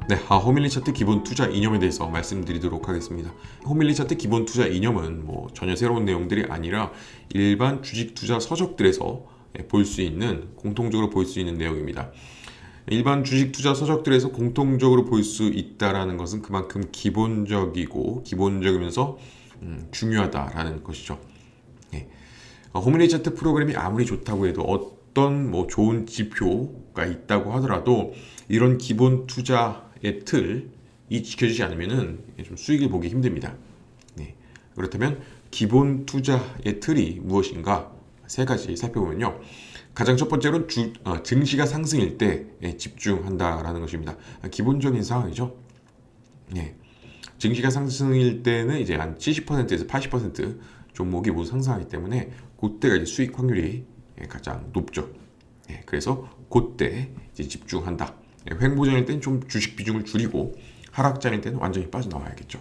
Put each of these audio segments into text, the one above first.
네, 호밀리 차트 기본 투자 이념에 대해서 말씀드리도록 하겠습니다. 호밀리 차트 기본 투자 이념은 전혀 새로운 내용들이 아니라 일반 주식 투자 서적들에서 볼 수 있는, 공통적으로 볼 수 있는 내용입니다. 일반 주식 투자 서적들에서 공통적으로 볼 수 있다라는 것은 그만큼 기본적이면서 중요하다라는 것이죠. 호밀리 차트 프로그램이 아무리 좋다고 해도 어떤 좋은 지표가 있다고 하더라도 이런 기본 투자의 틀이 지켜지지 않으면은 좀 수익을 보기 힘듭니다. 그렇다면 기본 투자의 틀이 무엇인가? 세 가지 살펴보면요. 가장 첫 번째로는 증시가 상승일 때 집중한다라는 것입니다. 기본적인 상황이죠. 증시가 상승일 때는 이제 한 70%에서 80% 종목이 모두 상승하기 때문에 그때가 이제 수익 확률이 가장 높죠. 그래서 그때 이제 집중한다. 횡보장일 때는 좀 주식 비중을 줄이고 하락장일 때는 완전히 빠져나와야겠죠.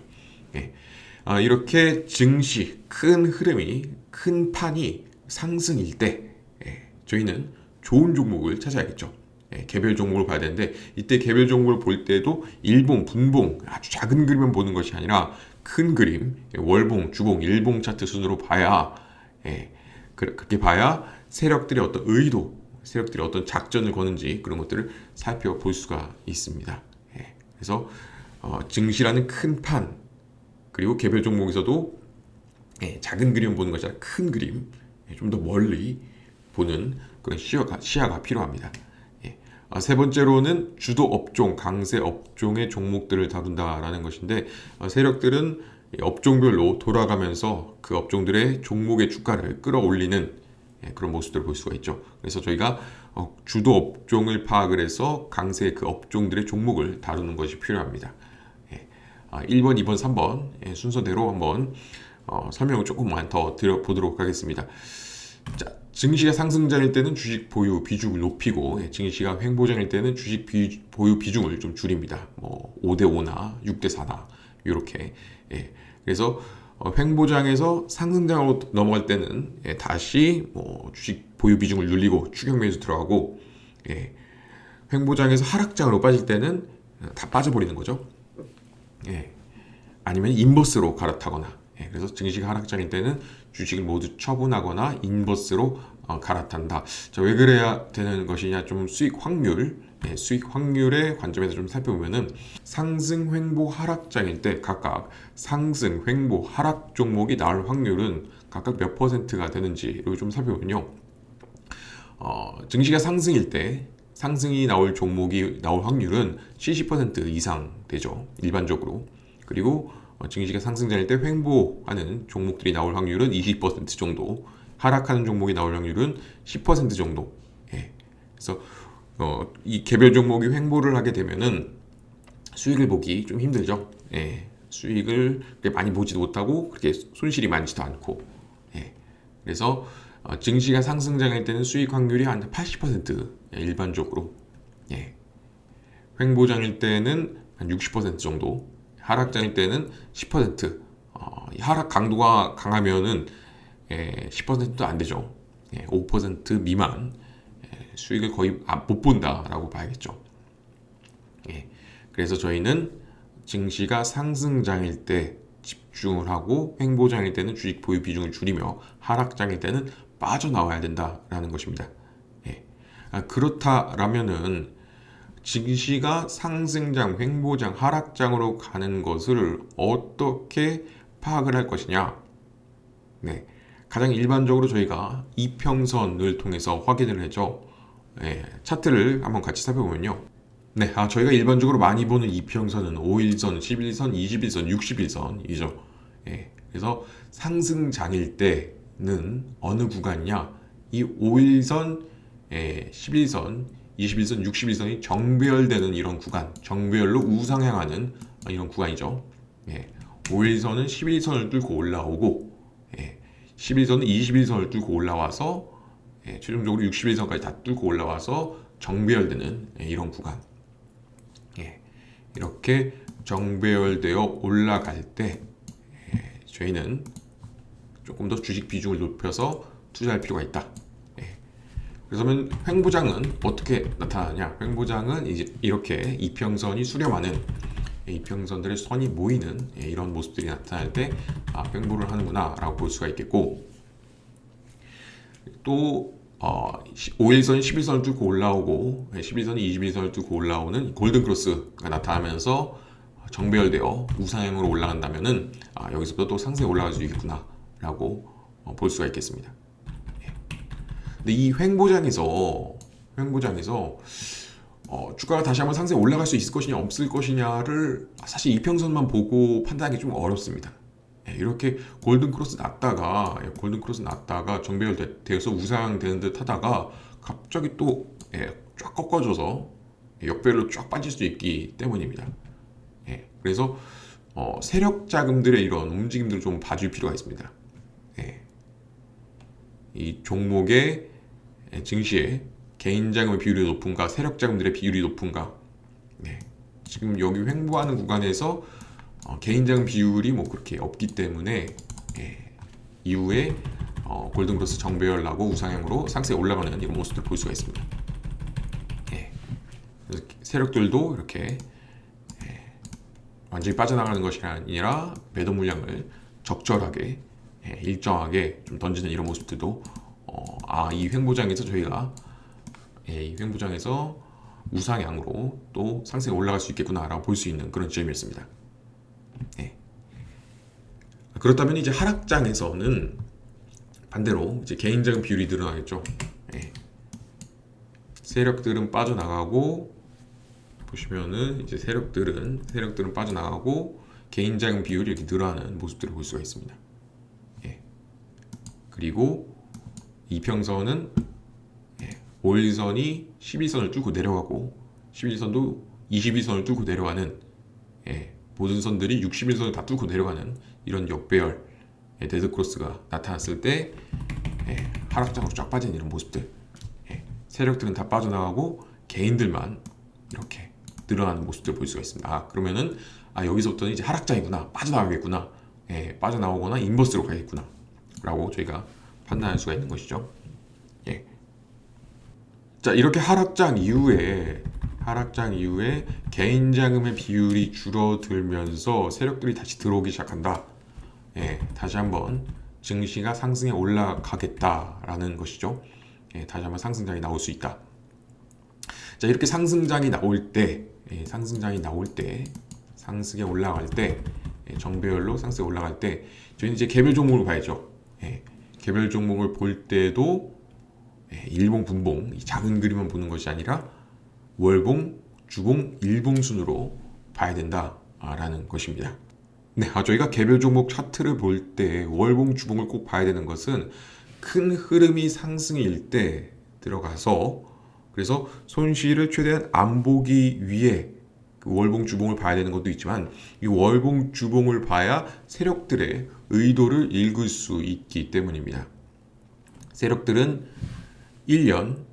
이렇게 증시 큰 흐름이, 큰 판이 상승일 때 저희는 좋은 종목을 찾아야겠죠. 개별 종목을 봐야 되는데 이때 개별 종목을 볼 때도 일봉, 분봉, 아주 작은 그림만 보는 것이 아니라 큰 그림, 월봉, 주봉, 일봉 차트 순으로 봐야 그렇게 봐야 세력들의 어떤 의도, 세력들이 어떤 작전을 거는지 그런 것들을 살펴볼 수가 있습니다. 그래서 증시라는 큰 판, 그리고 개별 종목에서도 작은 그림 보는 것이 아니라 큰 그림, 좀 더 멀리 보는 그런 시야가 필요합니다. 세 번째로는 주도 업종, 강세 업종의 종목들을 다룬다라는 것인데 세력들은 업종별로 돌아가면서 그 업종들의 종목의 주가를 끌어올리는 그런 모습들을 볼 수가 있죠. 그래서 저희가 주도 업종을 파악을 해서 강세 그 업종들의 종목을 다루는 것이 필요합니다. 1번, 2번, 3번 순서대로 한번 설명을 조금만 더 드려보도록 하겠습니다. 자, 증시가 상승장일 때는 주식 보유 비중을 높이고 증시가 횡보장일 때는 주식 보유 비중을 좀 줄입니다. 5대5나 6대4나 이렇게. 그래서 횡보장에서 상승장으로 넘어갈 때는 다시 주식 보유 비중을 늘리고 추격 매수 들어가고 횡보장에서 하락장으로 빠질 때는 다 빠져버리는 거죠. 아니면 인버스로 갈아타거나 그래서 증시가 하락장일 때는 주식을 모두 처분하거나 인버스로 갈아탄다. 자, 왜 그래야 되는 것이냐? 좀 수익 확률의 관점에서 좀 살펴보면은 상승, 횡보, 하락장일 때 각각 상승, 횡보, 하락 종목이 나올 확률은 각각 몇 퍼센트가 되는지를 좀 살펴보면요. 증시가 상승일 때 상승이 나올 종목이 나올 확률은 70% 이상 되죠. 일반적으로. 그리고 증시가 상승장일 때 횡보하는 종목들이 나올 확률은 20% 정도, 하락하는 종목이 나올 확률은 10% 정도. 그래서 이 개별 종목이 횡보를 하게 되면은 수익을 보기 좀 힘들죠. 수익을 그렇게 많이 보지도 못하고 그렇게 손실이 많지도 않고. 그래서 증시가 상승장일 때는 수익 확률이 한 80% 일반적으로. 횡보장일 때는 한 60% 정도. 하락장일 때는 10%. 하락 강도가 강하면은 10%도 안 되죠. 5% 미만 수익을 거의 못 본다라고 봐야겠죠. 그래서 저희는 증시가 상승장일 때 집중을 하고 횡보장일 때는 주식 보유 비중을 줄이며 하락장일 때는 빠져나와야 된다라는 것입니다. 그렇다라면은 증시가 상승장, 횡보장, 하락장으로 가는 것을 어떻게 파악을 할 것이냐? 가장 일반적으로 저희가 이평선을 통해서 확인을 하죠. 차트를 한번 같이 살펴보면요. 저희가 일반적으로 많이 보는 이평선은 5일선, 11선, 21선, 61선이죠. 그래서 상승장일 때는 어느 구간이냐? 이 5일선, 11선, 21선, 61선이 정배열되는 이런 구간, 정배열로 우상향하는 이런 구간이죠. 5일선은 11선을 뚫고 올라오고 11선은 21선을 뚫고 올라와서 최종적으로 61선까지 다 뚫고 올라와서 정배열되는 이런 구간. 이렇게 정배열되어 올라갈 때 저희는 조금 더 주식 비중을 높여서 투자할 필요가 있다. 그러면 횡보장은 어떻게 나타나냐? 횡보장은 이제 이렇게 이평선이 수렴하는, 이평선들의 선이 모이는 이런 모습들이 나타날 때 횡보를 하는구나 라고 볼 수가 있겠고, 또 5일선이 11선을 뚫고 올라오고 11선이 21선을 뚫고 올라오는 골든크로스가 나타나면서 정배열되어 우상향으로 올라간다면은 여기서부터 또 상승에 올라갈 수 있겠구나 라고 볼 수가 있겠습니다. 근데 이 횡보장에서 주가가 다시 한번 상승에 올라갈 수 있을 것이냐 없을 것이냐를 사실 이평선만 보고 판단하기 좀 어렵습니다. 이렇게 골든크로스 났다가 정배열되어서 우상되는 듯 하다가 갑자기 또 쫙 꺾어져서 역배열로 쫙 빠질 수 있기 때문입니다. 그래서 세력 자금들의 이런 움직임들을 좀 봐줄 필요가 있습니다. 이 종목의 증시에 개인 자금의 비율이 높은가, 세력 자금들의 비율이 높은가. 지금 여기 횡보하는 구간에서 개인 자금 비율이 뭐 그렇게 없기 때문에 이후에 골든크로스 정배열 나고 우상향으로 상승에 올라가는 이런 모습을 볼 수가 있습니다. 그래서 세력들도 이렇게 완전히 빠져나가는 것이 아니라 매도 물량을 적절하게 일정하게 좀 던지는 이런 모습들도 이 횡보장에서 저희가 이 횡보장에서 우상향으로 또 상승에 올라갈 수 있겠구나라고 볼 수 있는 그런 지점이었습니다. 그렇다면 이제 하락장에서는 반대로 이제 개인자금 비율이 늘어나겠죠. 세력들은 빠져나가고 보시면은 이제 세력들은 빠져나가고 개인자금 비율이 이렇게 늘어나는 모습들을 볼 수가 있습니다. 그리고 이평선은 5일선이 12선을 뚫고 내려가고 11선도 22선을 뚫고 내려가는 모든 선들이 61선을 다 뚫고 내려가는 이런 역배열 데드크로스가 나타났을 때 하락장으로 쫙 빠진 이런 모습들, 세력들은 다 빠져나가고 개인들만 이렇게 늘어나는 모습들을 볼 수가 있습니다. 그러면은 여기서부터는 이제 하락장이구나, 빠져나가겠구나, 빠져나오거나 인버스로 가겠구나 라고 저희가 판단할 수가 있는 것이죠. 자, 이렇게 하락장 이후에 개인 자금의 비율이 줄어들면서 세력들이 다시 들어오기 시작한다. 다시 한번 증시가 상승에 올라가겠다라는 것이죠. 다시 한번 상승장이 나올 수 있다. 자, 이렇게 상승장이 나올 때, 상승에 올라갈 때, 정배열로 상승에 올라갈 때, 저희는 이제 개별 종목을 봐야죠. 개별 종목을 볼 때도 일봉, 분봉, 작은 그림만 보는 것이 아니라 월봉, 주봉, 일봉 순으로 봐야 된다라는 것입니다. 저희가 개별 종목 차트를 볼 때 월봉, 주봉을 꼭 봐야 되는 것은 큰 흐름이 상승일 때 들어가서 그래서 손실을 최대한 안 보기 위해 그 월봉, 주봉을 봐야 되는 것도 있지만 이 월봉, 주봉을 봐야 세력들의 의도를 읽을 수 있기 때문입니다. 세력들은 1년,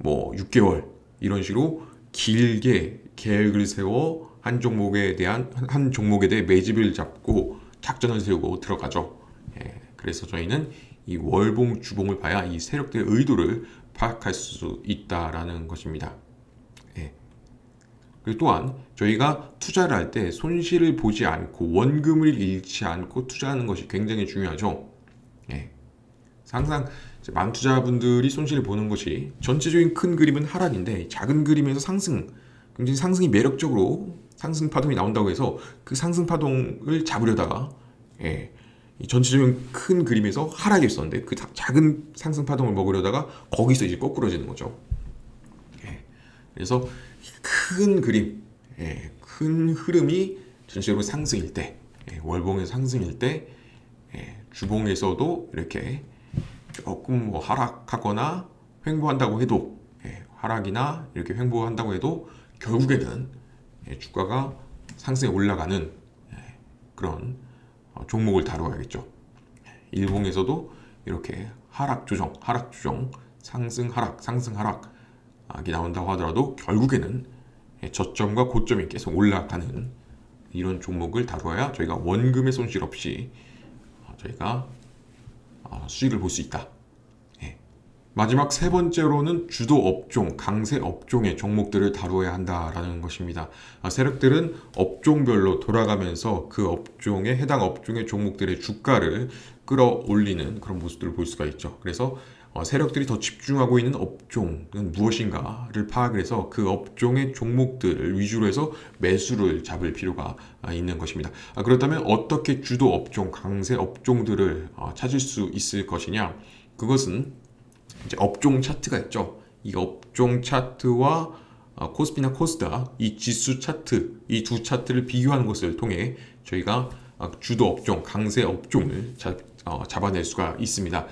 6개월 이런 식으로 길게 계획을 세워 한 종목에 대해 매집을 잡고 작전을 세우고 들어가죠. 그래서 저희는 이 월봉, 주봉을 봐야 이 세력들의 의도를 파악할 수 있다라는 것입니다. 그리고 또한 저희가 투자를 할 때 손실을 보지 않고 원금을 잃지 않고 투자하는 것이 굉장히 중요하죠. 항상 많은 투자분들이 손실을 보는 것이 전체적인 큰 그림은 하락인데 작은 그림에서 굉장히 상승이 매력적으로 상승 파동이 나온다고 해서 그 상승 파동을 잡으려다가 이 전체적인 큰 그림에서 하락이 있었는데 그 작은 상승 파동을 먹으려다가 거기서 이제 거꾸러지는 거죠. 그래서 큰 그림, 큰 흐름이 전체적으로 상승일 때, 월봉에서 상승일 때, 주봉에서도 이렇게 조금 하락하거나 횡보한다고 해도 하락이나 이렇게 횡보한다고 해도 결국에는 주가가 상승에 올라가는 그런 종목을 다루어야겠죠. 일봉에서도 이렇게 하락 조정, 상승 하락이 나온다고 하더라도 결국에는 저점과 고점이 계속 올라가는 이런 종목을 다루어야 저희가 원금의 손실 없이 저희가 수익을 볼 수 있다. 마지막 세 번째로는 주도 업종, 강세 업종의 종목들을 다루어야 한다라는 것입니다. 세력들은 업종별로 돌아가면서 그 업종에 해당 업종의 종목들의 주가를 끌어올리는 그런 모습들을 볼 수가 있죠. 그래서 세력들이 더 집중하고 있는 업종은 무엇인가를 파악을 해서 그 업종의 종목들을 위주로 해서 매수를 잡을 필요가 있는 것입니다. 그렇다면 어떻게 주도 업종, 강세 업종들을 찾을 수 있을 것이냐? 그것은 이제 업종 차트가 있죠. 이 업종 차트와 코스피나 코스닥 이 지수 차트, 이 두 차트를 비교하는 것을 통해 저희가 주도 업종, 강세 업종을 잡아낼 수가 있습니다.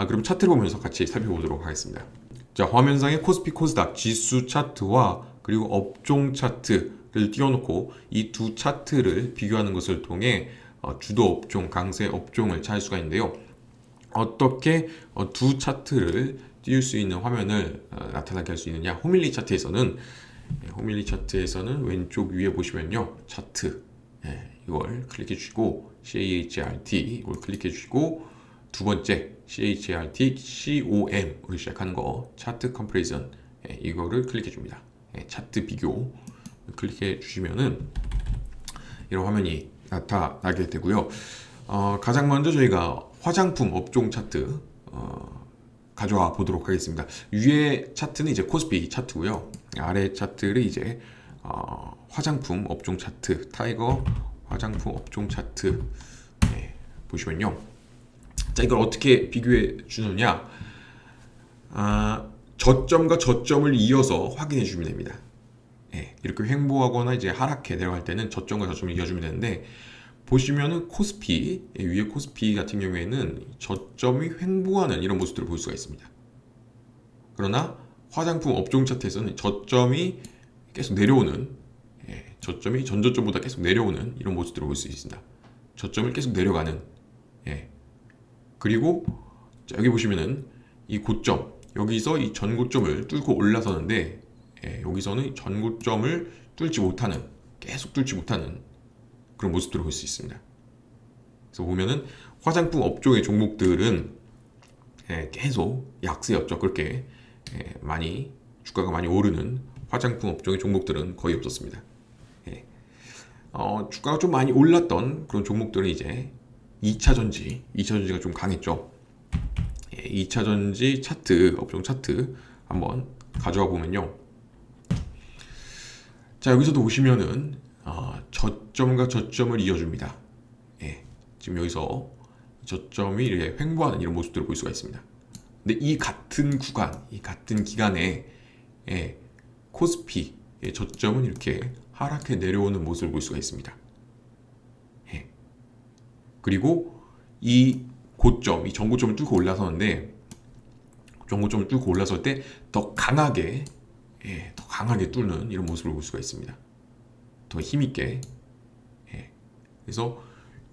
그럼 차트를 보면서 같이 살펴보도록 하겠습니다. 자, 화면상의 코스피, 코스닥 지수 차트와 그리고 업종 차트를 띄워놓고 이 두 차트를 비교하는 것을 통해 주도 업종, 강세 업종을 찾을 수가 있는데요. 어떻게 두 차트를 띄울 수 있는 화면을 나타나게 할 수 있느냐? 호밀리 차트에서는 왼쪽 위에 보시면요, 차트 이걸 클릭해 주시고 CHART 이걸 클릭해 주시고 두 번째 CHART COM으로 시작하는 거 차트 컴퍼리즌 이거를 클릭해 줍니다. 차트 비교 클릭해 주시면은 이런 화면이 나타나게 되고요. 가장 먼저 저희가 화장품 업종 차트 가져와 보도록 하겠습니다. 위에 차트는 이제 코스피 차트고요. 아래 차트를 이제 화장품 업종 차트, 타이거 화장품 업종 차트 보시면요. 자, 이걸 어떻게 비교해 주느냐? 저점과 저점을 이어서 확인해 주면 됩니다. 이렇게 횡보하거나 이제 하락해 내려갈 때는 저점과 저점을 이어주면 되는데, 보시면은 코스피 위에 코스피 같은 경우에는 저점이 횡보하는 이런 모습들을 볼 수가 있습니다. 그러나 화장품 업종 차트에서는 저점이 계속 내려오는, 저점이 전저점보다 계속 내려오는 이런 모습들을 볼 수 있습니다. 저점을 계속 내려가는, 그리고 여기 보시면은 이 고점, 여기서 이 전고점을 뚫고 올라서는데, 여기서는 전고점을 뚫지 못하는, 계속 뚫지 못하는 그런 모습들을 볼 수 있습니다. 그래서 보면은 화장품 업종의 종목들은 계속 약세였죠. 그렇게 많이 주가가 많이 오르는 화장품 업종의 종목들은 거의 없었습니다. 주가가 좀 많이 올랐던 그런 종목들은 이제 2차전지가 좀 강했죠. 2차전지 차트, 업종 차트 한번 가져와 보면요. 자, 여기서도 보시면은 저점과 저점을 이어줍니다. 지금 여기서 저점이 이렇게 횡보하는 이런 모습들을 볼 수가 있습니다. 근데 이 같은 구간, 이 같은 기간에 코스피의 저점은 이렇게 하락해 내려오는 모습을 볼 수가 있습니다. 그리고 이 고점, 이 전고점을 뚫고 올라서는데, 전고점을 뚫고 올라설 때 더 강하게 뚫는 이런 모습을 볼 수가 있습니다. 더 힘있게. 그래서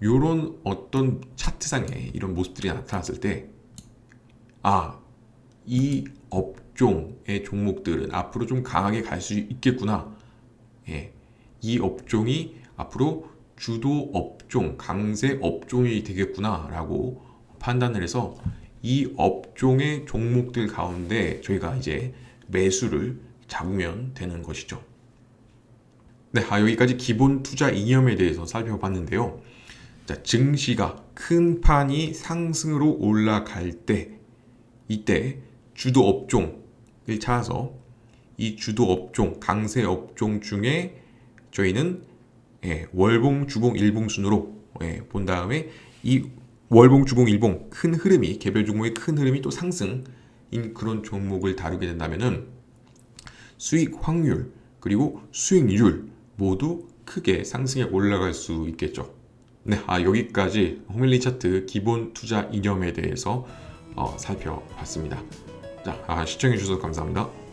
이런 어떤 차트상에 이런 모습들이 나타났을 때, 이 업종의 종목들은 앞으로 좀 강하게 갈 수 있겠구나. 이 업종이 앞으로 주도 업종, 강세 업종이 되겠구나 라고 판단을 해서 이 업종의 종목들 가운데 저희가 이제 매수를 잡으면 되는 것이죠. 네, 여기까지 기본 투자 이념에 대해서 살펴봤는데요. 자, 증시가 큰 판이 상승으로 올라갈 때, 이때 주도 업종을 찾아서 이 주도 업종, 강세 업종 중에 저희는 월봉, 주봉, 일봉 순으로 본 다음에 이 월봉, 주봉, 일봉 큰 흐름이, 개별 종목의 큰 흐름이 또 상승인 그런 종목을 다루게 된다면은 수익 확률 그리고 수익률 모두 크게 상승에 올라갈 수 있겠죠. 네, 여기까지 호밀리 차트 기본 투자 이념에 대해서 살펴봤습니다. 자, 시청해 주셔서 감사합니다.